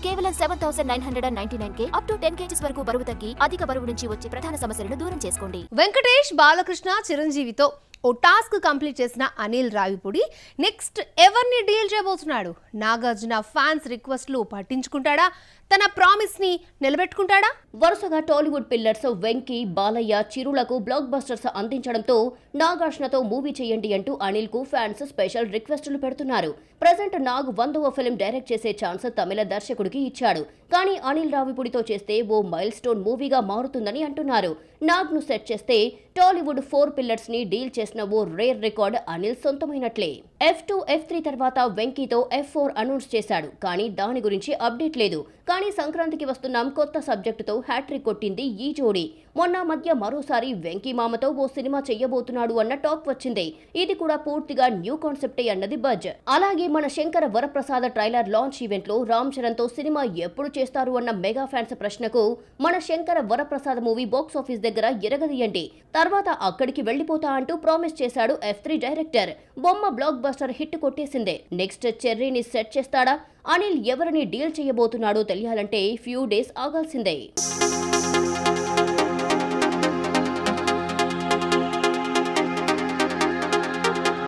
కేవలం 7,999K up to 10 kgs వరకు బరువు తగ్గి అధిక బరువు నుంచి వచ్చే ప్రధాన సమస్యలను దూరం చేసుకోండి. వెంకటేష్ బాలకృష్ణ చిరంజీవితో ఓ టాస్క్ కంప్లీట్ చేసిన అనిల్ రావిపూడి నెక్స్ట్ ఎవరిని డీల్ చేయబోతున్నాడు? నాగార్జున ఫ్యాన్స్ రిక్వెస్ట్లు పట్టించుకుంటాడా? తన ప్రామిస్ ని నిలబెట్టుకుంటాడా? వరుసగా టాలీవుడ్ పిల్లర్స్ వెంకీ, బాలయ్య, చిరులకు బ్లాక్ బస్టర్స్ అందించడంతో నాగార్జునతో మూవీ చేయండి అంటూ అనిల్ కు ఫ్యాన్స్ స్పెషల్ రిక్వెస్టులు పెడుతున్నారు. ప్రెజెంట్ నాగ్ 100వ ఫిల్మ్ డైరెక్ట్ చేసే ఛాన్స్ తమిళ దర్శకుడికి ఇచ్చాడు. కానీ అనిల్ రావిపూడితో చేస్తే ఓ మైల్ స్టోన్ మూవీగా మారుతుందని అంటున్నారు. నాగ్ ను సెట్ చేస్తే టాలీవుడ్ 4 పిల్లర్స్ ని డీల్ చేసిన ఓ రేర్ రికార్డ్ అనిల్ సొంతమైనట్లే. F2, F3 తర్వాత వెంకీతో F4 అనౌన్స్ చేశాడు. కానీ దాని గురించి అప్డేట్ లేదు. కానీ సంక్రాంతికి వస్తున్నాం కొత్త సబ్జెక్టుతో హ్యాట్రిక్ కొట్టింది ఈ జోడీ. మొన్న మధ్య మరోసారి వెంకీ మామతో ఓ సినిమా చెయ్యబోతున్నాడు అన్న టాక్ వచ్చింది. ఇది కూడా పూర్తిగా న్యూ కాన్సెప్టే అన్నది బజ్. అలాగే మన Shankara Varaprasad trailer launch event లో రామ్ చరణ్ తో సినిమా ఎప్పుడు చేస్తారు అన్న మెగా ఫ్యాన్స్ ప్రశ్నకు మన Shankara Varaprasad movie box office దగ్గర ఎరగదీయండి, తర్వాత అక్కడికి వెళ్లిపోతా అంటూ ప్రామిస్ చేశాడు F3 డైరెక్టర్. బొమ్మ బ్లాక్ బస్టర్ హిట్ కొట్టేసిందే. నెక్స్ట్ చెర్రీని సెట్ చేస్తాడా? అనిల్ ఎవరిని డీల్ చేయబోతున్నాడో తెలియాలంటే ఫ్యూ డేస్ ఆగాల్సిందే.